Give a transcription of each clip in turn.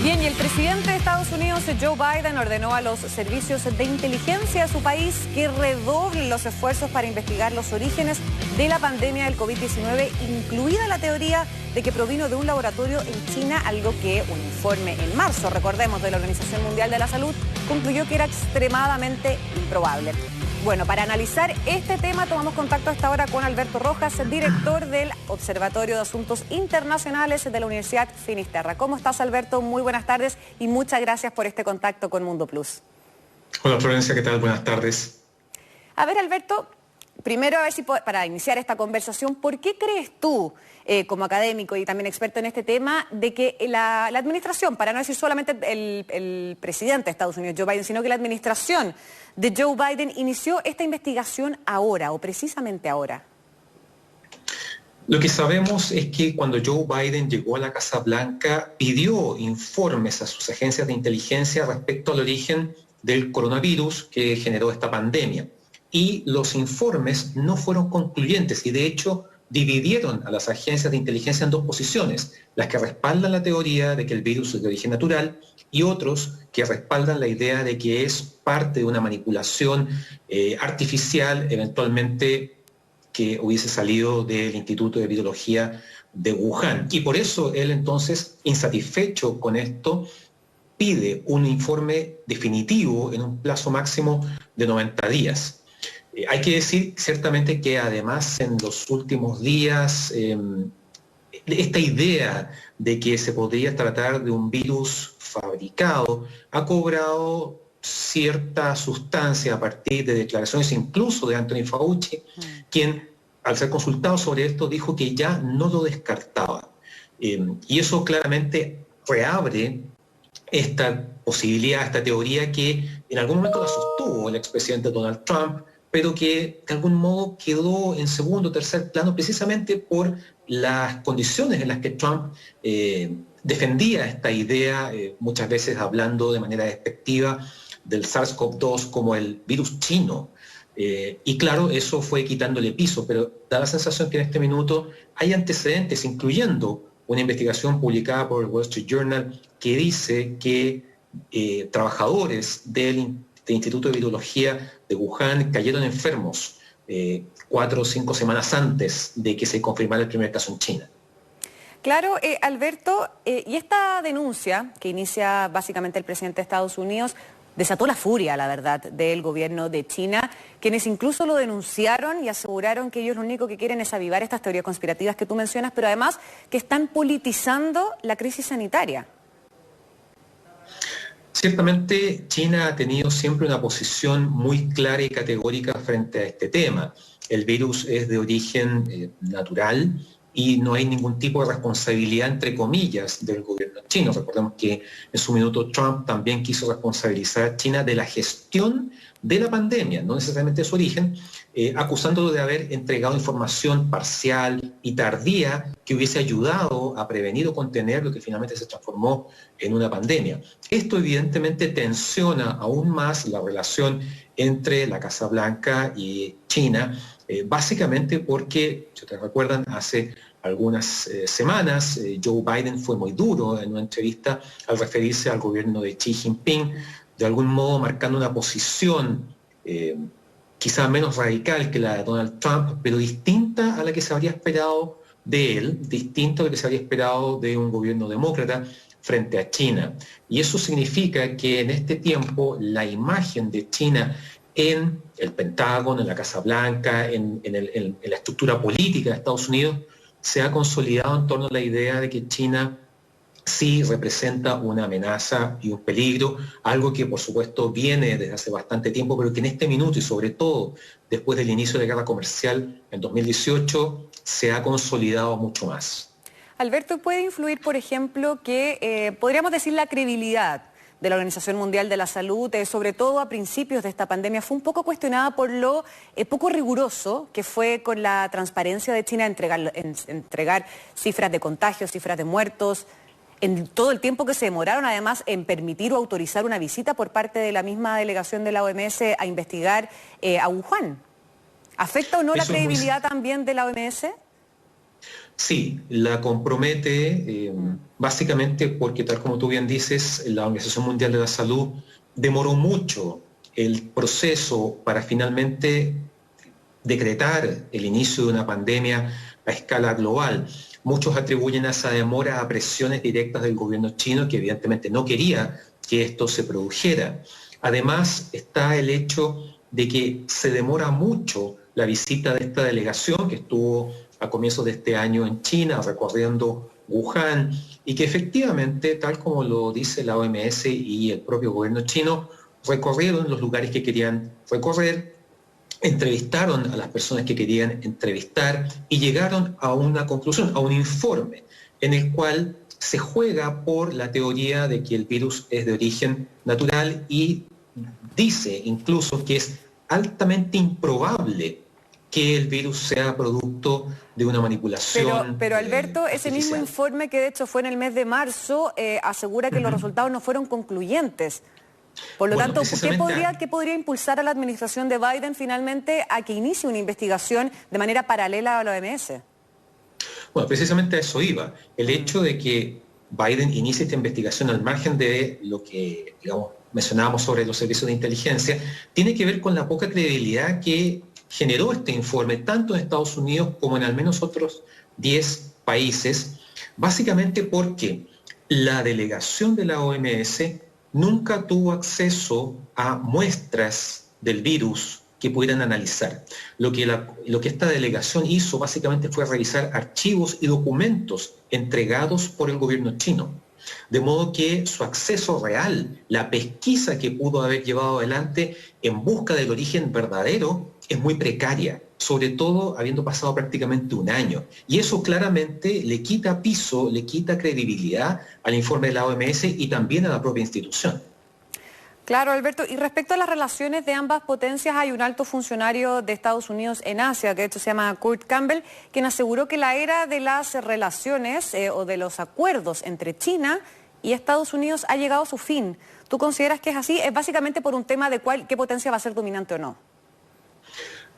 Bien, y el presidente de Estados Unidos, Joe Biden, ordenó a los servicios de inteligencia de su país que redoblen los esfuerzos para investigar los orígenes de la pandemia del COVID-19, incluida la teoría de que provino de un laboratorio en China, algo que un informe en marzo, recordemos, de la Organización Mundial de la Salud, concluyó que era extremadamente improbable. Bueno, para analizar este tema tomamos contacto a esta hora con Alberto Rojas, director del Observatorio de Asuntos Internacionales de la Universidad Finisterra. ¿Cómo estás, Alberto? Muy buenas tardes y muchas gracias por este contacto con Mundo Plus. Hola, Florencia, ¿qué tal? Buenas tardes. A ver, Alberto, primero a ver si para iniciar esta conversación, ¿por qué crees tú, como académico y también experto en este tema, de que la administración, para no decir solamente el presidente de Estados Unidos, Joe Biden, sino que la administración de Joe Biden inició esta investigación ahora o precisamente ahora? Lo que sabemos es que cuando Joe Biden llegó a la Casa Blanca, pidió informes a sus agencias de inteligencia respecto al origen del coronavirus que generó esta pandemia. Y los informes no fueron concluyentes y de hecho dividieron a las agencias de inteligencia en dos posiciones, las que respaldan la teoría de que el virus es de origen natural y otros que respaldan la idea de que es parte de una manipulación artificial, eventualmente que hubiese salido del Instituto de Virología de Wuhan. Y por eso él entonces, insatisfecho con esto, pide un informe definitivo en un plazo máximo de 90 días. Hay que decir ciertamente que además en los últimos días esta idea de que se podría tratar de un virus fabricado ha cobrado cierta sustancia a partir de declaraciones incluso de Anthony Fauci, quien al ser consultado sobre esto dijo que ya no lo descartaba. Y eso claramente reabre esta posibilidad, esta teoría que en algún momento la sostuvo el expresidente Donald Trump, pero que de algún modo quedó en segundo o tercer plano precisamente por las condiciones en las que Trump defendía esta idea, muchas veces hablando de manera despectiva del SARS-CoV-2 como el virus chino. Y claro, eso fue quitándole piso, pero da la sensación que en este minuto hay antecedentes, incluyendo una investigación publicada por el Wall Street Journal que dice que trabajadores del Instituto de Virología de Wuhan cayeron enfermos 4 o 5 semanas antes de que se confirmara el primer caso en China. Claro, Alberto, y esta denuncia que inicia básicamente el presidente de Estados Unidos desató la furia, la verdad, del gobierno de China, quienes incluso lo denunciaron y aseguraron que ellos lo único que quieren es avivar estas teorías conspirativas que tú mencionas, pero además que están politizando la crisis sanitaria. Ciertamente China ha tenido siempre una posición muy clara y categórica frente a este tema. El virus es de origen natural y no hay ningún tipo de responsabilidad, entre comillas, del gobierno chino. Recordemos que en su minuto Trump también quiso responsabilizar a China de la gestión de la pandemia, no necesariamente de su origen, acusándolo de haber entregado información parcial y tardía que hubiese ayudado a prevenir o contener lo que finalmente se transformó en una pandemia. Esto evidentemente tensiona aún más la relación entre la Casa Blanca y China, básicamente porque, si ustedes recuerdan, hace algunas semanas Joe Biden fue muy duro en una entrevista al referirse al gobierno de Xi Jinping, de algún modo marcando una posición quizá menos radical que la de Donald Trump, pero distinta a la que se habría esperado de él, distinto a lo que se habría esperado de un gobierno demócrata frente a China. Y eso significa que en este tiempo la imagen de China en el Pentágono, en la Casa Blanca, en la estructura política de Estados Unidos, se ha consolidado en torno a la idea de que China sí representa una amenaza y un peligro, algo que por supuesto viene desde hace bastante tiempo, pero que en este minuto y sobre todo después del inicio de la guerra comercial en 2018 se ha consolidado mucho más. Alberto, ¿puede influir, por ejemplo, que podríamos decir la credibilidad de la Organización Mundial de la Salud, sobre todo a principios de esta pandemia, fue un poco cuestionada por lo poco riguroso que fue con la transparencia de China entregar cifras de contagios, cifras de muertos, en todo el tiempo que se demoraron además en permitir o autorizar una visita por parte de la misma delegación de la OMS a investigar a Wuhan? ¿Afecta o no la credibilidad también de la OMS? Sí, la compromete básicamente porque, tal como tú bien dices, la Organización Mundial de la Salud demoró mucho el proceso para finalmente decretar el inicio de una pandemia a escala global. Muchos atribuyen a esa demora a presiones directas del gobierno chino, que evidentemente no quería que esto se produjera. Además está el hecho de que se demora mucho la visita de esta delegación que estuvo a comienzos de este año en China, recorriendo Wuhan, y que efectivamente, tal como lo dice la OMS y el propio gobierno chino, recorrieron los lugares que querían recorrer, entrevistaron a las personas que querían entrevistar y llegaron a una conclusión, a un informe, en el cual se juega por la teoría de que el virus es de origen natural y dice incluso que es altamente improbable que el virus sea producto de una manipulación Pero Alberto, ese mismo artificial. informe, que de hecho fue en el mes de marzo, asegura que los resultados no fueron concluyentes. Por lo Bueno, tanto, precisamente ¿qué podría impulsar a la administración de Biden finalmente a que inicie una investigación de manera paralela a la OMS? Bueno, precisamente a eso iba. El hecho de que Biden inicie esta investigación al margen de lo que, digamos, mencionábamos sobre los servicios de inteligencia, tiene que ver con la poca credibilidad que generó este informe, tanto en Estados Unidos como en al menos otros 10 países, básicamente porque la delegación de la OMS nunca tuvo acceso a muestras del virus que pudieran analizar. Lo que esta delegación hizo básicamente fue revisar archivos y documentos entregados por el gobierno chino. De modo que su acceso real, la pesquisa que pudo haber llevado adelante en busca del origen verdadero, es muy precaria, sobre todo habiendo pasado prácticamente un año. Y eso claramente le quita piso, le quita credibilidad al informe de la OMS y también a la propia institución. Claro, Alberto. Y respecto a las relaciones de ambas potencias, hay un alto funcionario de Estados Unidos en Asia, que de hecho se llama Kurt Campbell, quien aseguró que la era de las relaciones o de los acuerdos entre China y Estados Unidos ha llegado a su fin. ¿Tú consideras que es así? Es básicamente por un tema de qué potencia va a ser dominante o no.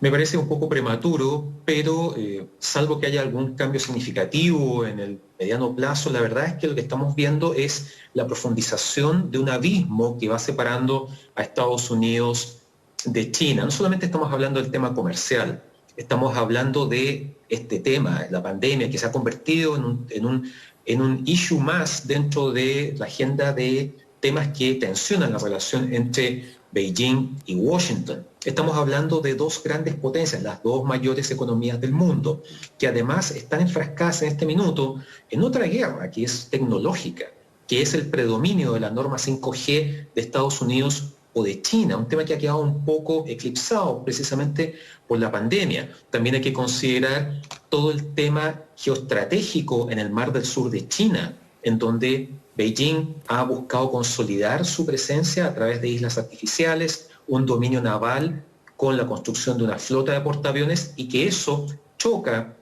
Me parece un poco prematuro, pero salvo que haya algún cambio significativo en el mediano plazo, la verdad es que lo que estamos viendo es la profundización de un abismo que va separando a Estados Unidos de China. No solamente estamos hablando del tema comercial, estamos hablando de este tema, la pandemia, que se ha convertido en un issue más dentro de la agenda de temas que tensionan la relación entre Beijing y Washington. Estamos hablando de dos grandes potencias, las dos mayores economías del mundo, que además están enfrascadas en este minuto en otra guerra que es tecnológica, que es el predominio de la norma 5G de Estados Unidos o de China, un tema que ha quedado un poco eclipsado precisamente por la pandemia. También hay que considerar todo el tema geoestratégico en el Mar del Sur de China, en donde Beijing ha buscado consolidar su presencia a través de islas artificiales, un dominio naval con la construcción de una flota de portaaviones y que eso choca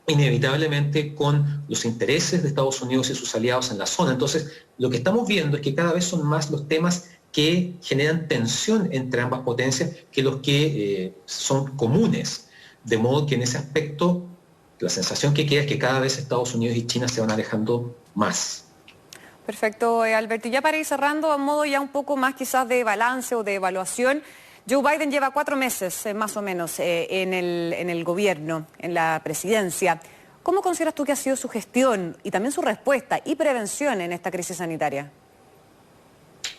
inevitablemente con los intereses de Estados Unidos y sus aliados en la zona. Entonces, lo que estamos viendo es que cada vez son más los temas que generan tensión entre ambas potencias que los que son comunes. De modo que en ese aspecto, la sensación que queda es que cada vez Estados Unidos y China se van alejando más. Perfecto, Alberto. Y ya para ir cerrando, a modo ya un poco más quizás de balance o de evaluación, Joe Biden lleva 4 meses más o menos en el gobierno, en la presidencia. ¿Cómo consideras tú que ha sido su gestión y también su respuesta y prevención en esta crisis sanitaria?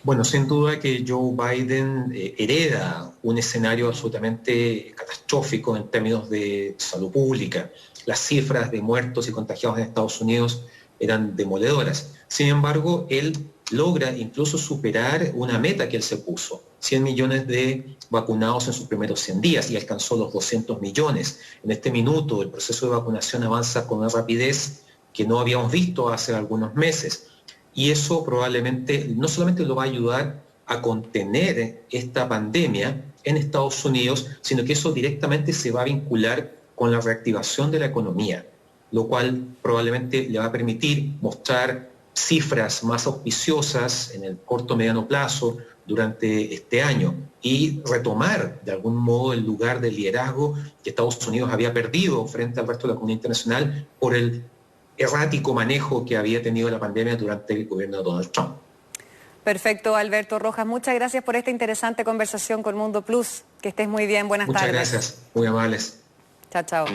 Bueno, sin duda que Joe Biden hereda un escenario absolutamente catastrófico en términos de salud pública. Las cifras de muertos y contagiados en Estados Unidos eran demoledoras. Sin embargo, él logra incluso superar una meta que él se puso, 100 millones de vacunados en sus primeros 100 días y alcanzó los 200 millones. En este minuto el proceso de vacunación avanza con una rapidez que no habíamos visto hace algunos meses y eso probablemente no solamente lo va a ayudar a contener esta pandemia en Estados Unidos, sino que eso directamente se va a vincular con la reactivación de la economía, lo cual probablemente le va a permitir mostrar cifras más auspiciosas en el corto mediano plazo durante este año y retomar de algún modo el lugar de liderazgo que Estados Unidos había perdido frente al resto de la comunidad internacional por el errático manejo que había tenido la pandemia durante el gobierno de Donald Trump. Perfecto, Alberto Rojas. Muchas gracias por esta interesante conversación con Mundo Plus. Que estés muy bien. Buenas tardes. Muchas gracias. Muy amables. Chao, chao.